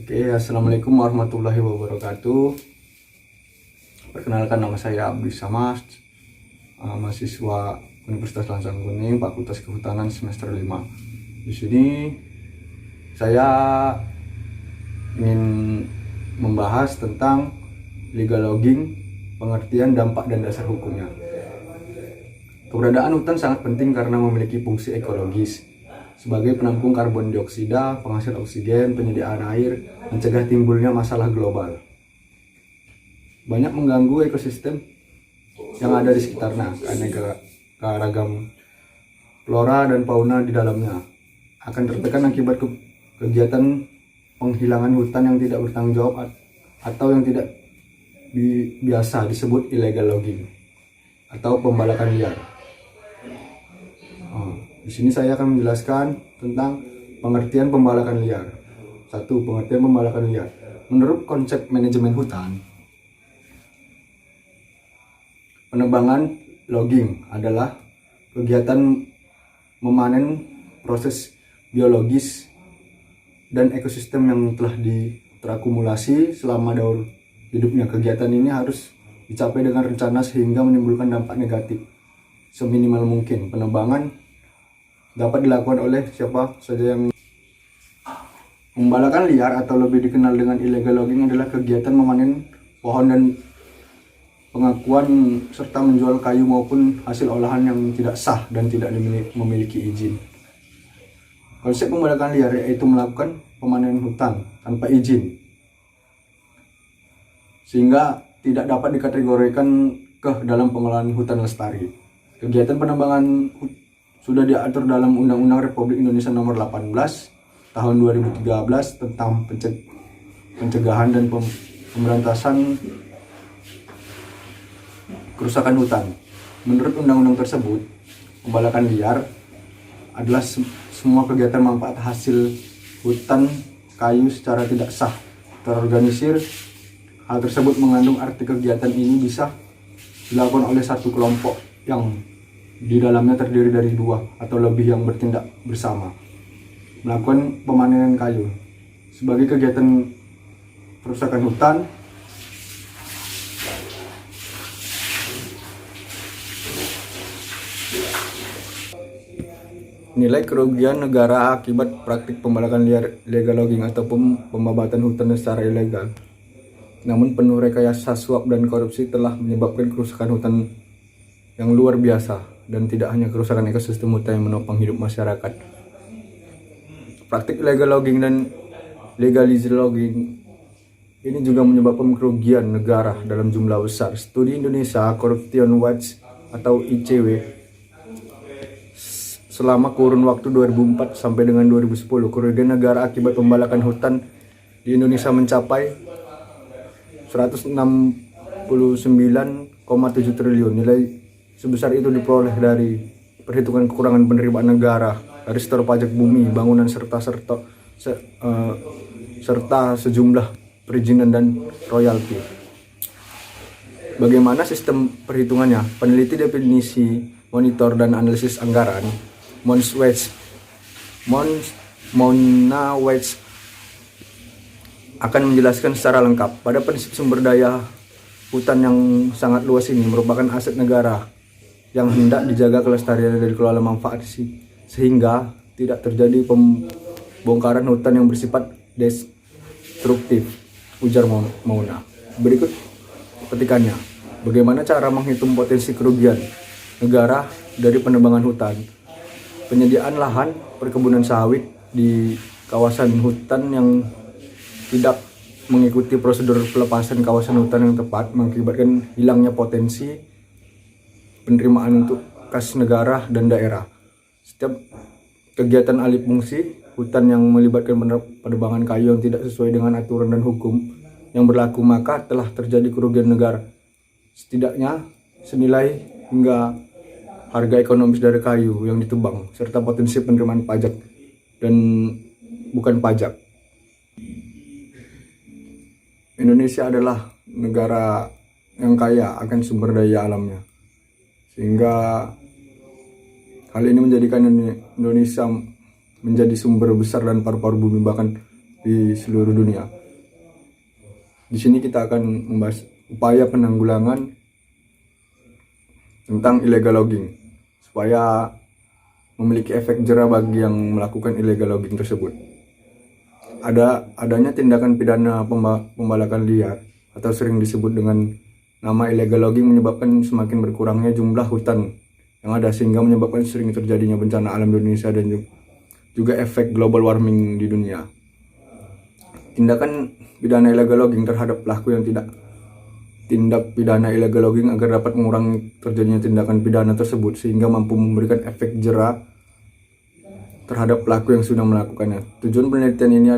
Oke, assalamualaikum warahmatullahi wabarakatuh. Perkenalkan, nama saya Abdi Samad, mahasiswa Universitas Lancang Kuning, Fakultas Kehutanan semester 5. Di sini saya ingin membahas tentang legal logging, pengertian, dampak, dan dasar hukumnya. Keberadaan hutan sangat penting karena memiliki fungsi ekologis sebagai penampung karbon dioksida, penghasil oksigen, penyediaan air, mencegah timbulnya masalah global. Banyak mengganggu ekosistem yang ada di sekitarnya, keanekaragaman flora dan fauna di dalamnya akan tertekan akibat kegiatan penghilangan hutan yang tidak bertanggung jawab atau yang tidak biasa disebut illegal logging atau pembalakan liar. Di sini saya akan menjelaskan tentang pengertian pembalakan liar. 1. Pengertian pembalakan liar. Menurut konsep manajemen hutan, penebangan logging adalah kegiatan memanen proses biologis dan ekosistem yang telah terakumulasi selama daur hidupnya. Kegiatan ini harus dicapai dengan rencana sehingga menimbulkan dampak negatif seminimal mungkin. Penebangan dapat dilakukan oleh siapa saja yang membalakan liar atau lebih dikenal dengan illegal logging adalah kegiatan memanen pohon dan pengakuan serta menjual kayu maupun hasil olahan yang tidak sah dan tidak memiliki izin. Konsep pembalakan liar yaitu melakukan pemanenan hutan tanpa izin sehingga tidak dapat dikategorikan ke dalam pengelolaan hutan lestari. Kegiatan penebangan sudah diatur dalam Undang-Undang Republik Indonesia Nomor 18 Tahun 2013 tentang pencegahan dan pemberantasan kerusakan hutan. Menurut undang-undang tersebut, pembalakan liar adalah semua kegiatan manfaat hasil hutan kayu secara tidak sah, terorganisir. Hal tersebut mengandung arti kegiatan ini bisa dilakukan oleh satu kelompok yang di dalamnya terdiri dari 2 atau lebih yang bertindak bersama melakukan pemanenan kayu sebagai kegiatan perusakan hutan. Nilai kerugian negara akibat praktik pembalakan liar, illegal logging ataupun pembabatan hutan secara ilegal. Namun penuh rekayasa, suap, dan korupsi telah menyebabkan kerusakan hutan yang luar biasa, dan tidak hanya kerusakan ekosistem hutan yang menopang hidup masyarakat. Praktik illegal logging dan legalized logging ini juga menyebabkan kerugian negara dalam jumlah besar. Studi Indonesia Corruption Watch atau ICW selama kurun waktu 2004 sampai dengan 2010, kerugian negara akibat pembalakan hutan di Indonesia mencapai 169,7 triliun. Nilai sebesar itu diperoleh dari perhitungan kekurangan penerimaan negara dari setor pajak bumi, bangunan serta sejumlah perizinan dan royalti. Bagaimana sistem perhitungannya? Peneliti definisi, monitor, dan analisis anggaran Mona Weiss akan menjelaskan secara lengkap. Pada prinsip sumber daya hutan yang sangat luas ini merupakan aset negara yang hendak dijaga kelestarian dan dikelola manfaat sehingga tidak terjadi pembongkaran hutan yang bersifat destruktif, ujar Mona. Berikut petikannya. Bagaimana cara menghitung potensi kerugian negara dari penebangan hutan? Penyediaan lahan perkebunan sawit di kawasan hutan yang tidak mengikuti prosedur pelepasan kawasan hutan yang tepat mengakibatkan hilangnya potensi penerimaan untuk kas negara dan daerah. Setiap kegiatan alih fungsi hutan yang melibatkan penebangan kayu yang tidak sesuai dengan aturan dan hukum yang berlaku, maka telah terjadi kerugian negara setidaknya senilai hingga harga ekonomis dari kayu yang ditebang serta potensi penerimaan pajak dan bukan pajak. Indonesia adalah negara yang kaya akan sumber daya alamnya, sehingga hal ini menjadikan Indonesia menjadi sumber besar dan paru-paru bumi, bahkan di seluruh dunia. Di sini kita akan membahas upaya penanggulangan tentang illegal logging supaya memiliki efek jera bagi yang melakukan illegal logging tersebut. Adanya tindakan pidana pembalakan liar atau sering disebut dengan nama illegal logging menyebabkan semakin berkurangnya jumlah hutan yang ada, sehingga menyebabkan sering terjadinya bencana alam di Indonesia dan juga efek global warming di dunia. Tindakan pidana illegal logging terhadap pelaku yang tidak tindak pidana illegal logging agar dapat mengurangi terjadinya tindakan pidana tersebut, sehingga mampu memberikan efek jera terhadap pelaku yang sudah melakukannya. Tujuan penelitian ini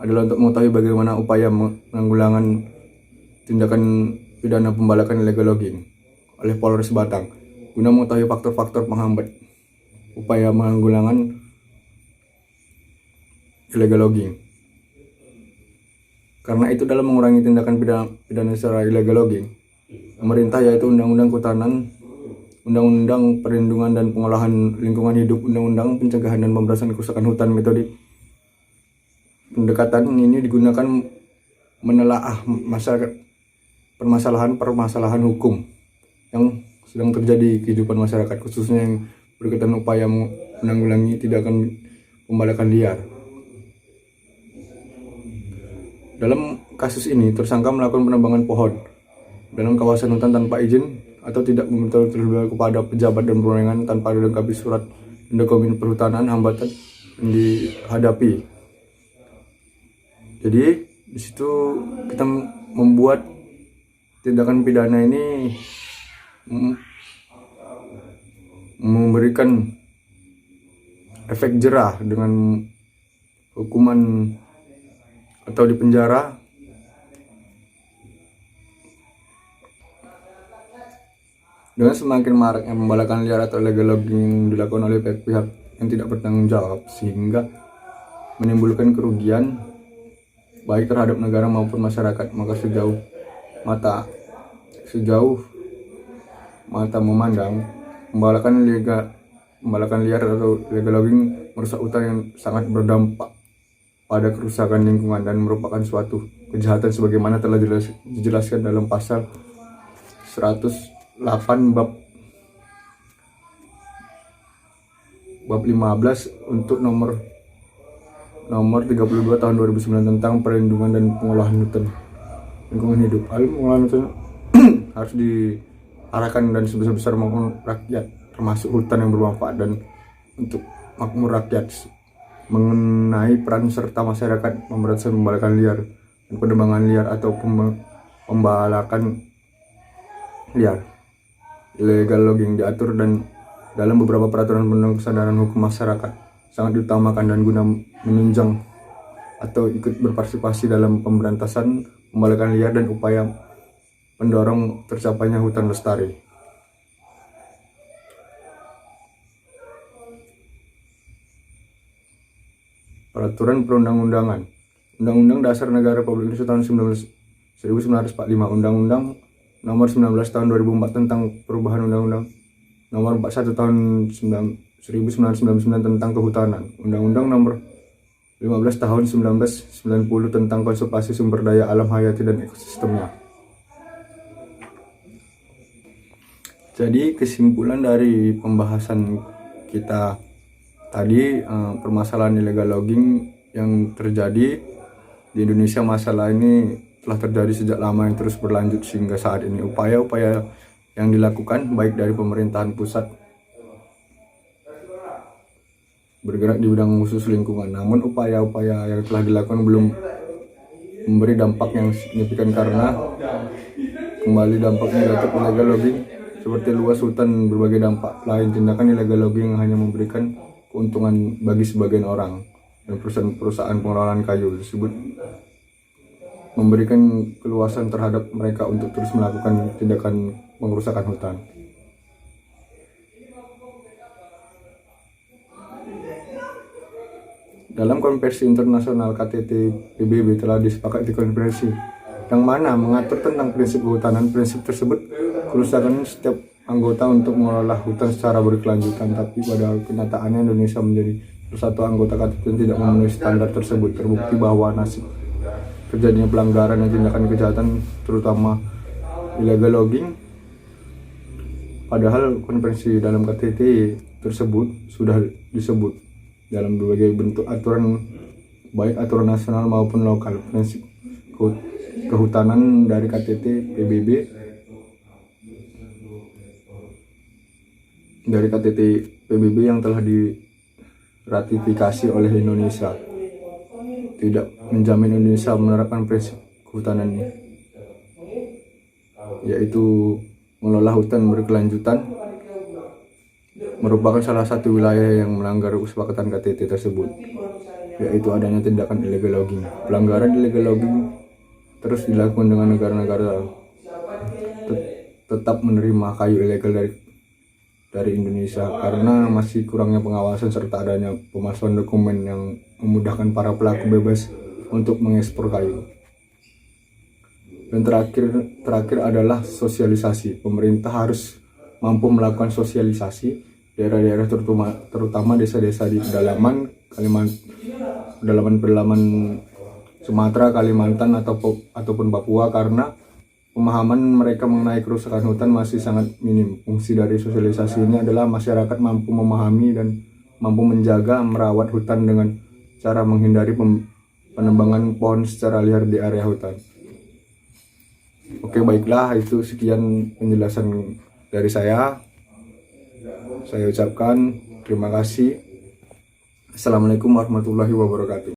adalah untuk mengetahui bagaimana upaya penanggulangan tindakan pidana pembalakan illegal logging oleh Polres Batang, guna mengetahui faktor-faktor penghambat upaya penanggulangan illegal logging. Karena itu, dalam mengurangi tindakan pidana secara illegal logging, pemerintah, yaitu Undang-Undang Kehutanan, Undang-Undang Perlindungan dan Pengolahan Lingkungan Hidup, Undang-Undang Pencegahan dan Pemberantasan Kerusakan Hutan, metode pendekatan ini digunakan menelaah permasalahan hukum yang sedang terjadi di kehidupan masyarakat, khususnya yang berkaitan upaya menanggulangi tindakan pembalakan liar. Dalam kasus ini, tersangka melakukan penebangan pohon dalam kawasan hutan tanpa izin atau tidak meminta terlebih kepada pejabat dan berwenang tanpa dilengkapi surat dan dokumen perhutanan, hambatan yang dihadapi. Jadi di situ kita membuat tindakan pidana ini memberikan efek jera dengan hukuman atau dipenjara dengan semakin maraknya pembalakan liar atau illegal logging dilakukan oleh pihak yang tidak bertanggung jawab, sehingga menimbulkan kerugian baik terhadap negara maupun masyarakat. Maka sejauh mata memandang, pembalakan liar atau illegal logging merusak hutan yang sangat berdampak pada kerusakan lingkungan dan merupakan suatu kejahatan sebagaimana telah dijelaskan dalam pasal 108 bab 15 untuk nomor 32 tahun 2009 tentang perlindungan dan pengolahan hutan lingkungan hidup. Pengolahan hutan harus diarahkan dan sebesar-besar maupun rakyat, termasuk hutan yang bermanfaat dan untuk makmur rakyat. Mengenai peran serta masyarakat pemberantasan pembalakan liar dan penebangan liar atau pembalakan liar, illegal logging diatur dan dalam beberapa peraturan undang kesadaran hukum masyarakat sangat diutamakan dan guna menunjang atau ikut berpartisipasi dalam pemberantasan pembalakan liar dan upaya pendorong tercapainya hutan lestari. Peraturan perundang-undangan. Undang-Undang Dasar Negara Republik Indonesia tahun 1945, Undang-Undang Nomor 19 tahun 2004 tentang perubahan Undang-Undang Nomor 41 tahun 1999 tentang kehutanan, Undang-Undang Nomor 15 tahun 1990 tentang konservasi sumber daya alam hayati dan ekosistemnya. Jadi kesimpulan dari pembahasan kita tadi, permasalahan illegal logging yang terjadi di Indonesia, masalah ini telah terjadi sejak lama yang terus berlanjut sehingga saat ini upaya-upaya yang dilakukan baik dari pemerintahan pusat bergerak di bidang khusus lingkungan, namun upaya-upaya yang telah dilakukan belum memberi dampak yang signifikan karena kembali dampak negatif illegal logging seperti luas hutan, berbagai dampak lain. Tindakan illegal logging yang hanya memberikan keuntungan bagi sebagian orang dan perusahaan pengelolaan kayu tersebut memberikan keluasan terhadap mereka untuk terus melakukan tindakan pengerusakan hutan. Dalam konvensi internasional KTT PBB telah disepakati konferensi yang mana mengatur tentang prinsip kehutanan. Prinsip tersebut kerusakan setiap anggota untuk mengelola hutan secara berkelanjutan, tapi pada kenyataannya Indonesia menjadi satu anggota KTT yang tidak memenuhi standar tersebut, terbukti bahwa nasib terjadinya pelanggaran dan tindakan kejahatan terutama illegal logging. Padahal konvensi dalam KTT tersebut sudah disebut dalam berbagai bentuk aturan, baik aturan nasional maupun lokal. Prinsip kehutanan dari KTT PBB yang telah diratifikasi oleh Indonesia tidak menjamin Indonesia menerapkan prinsip kehutanan ini, yaitu mengelola hutan berkelanjutan merupakan salah satu wilayah yang melanggar kesepakatan KTT tersebut, yaitu adanya tindakan illegal logging. Pelanggaran illegal logging terus dilakukan dengan negara-negara tetap menerima kayu ilegal dari Indonesia karena masih kurangnya pengawasan serta adanya pemalsuan dokumen yang memudahkan para pelaku bebas untuk mengekspor kayu. Dan terakhir adalah sosialisasi. Pemerintah harus mampu melakukan sosialisasi daerah-daerah terutama desa-desa di pedalaman Sumatera, Kalimantan ataupun Papua, karena pemahaman mereka mengenai kerusakan hutan masih sangat minim. Fungsi dari sosialisasi ini adalah masyarakat mampu memahami dan mampu menjaga merawat hutan dengan cara menghindari penebangan pohon secara liar di area hutan. Oke, baiklah, itu sekian penjelasan dari saya. Saya ucapkan terima kasih. Assalamualaikum warahmatullahi wabarakatuh.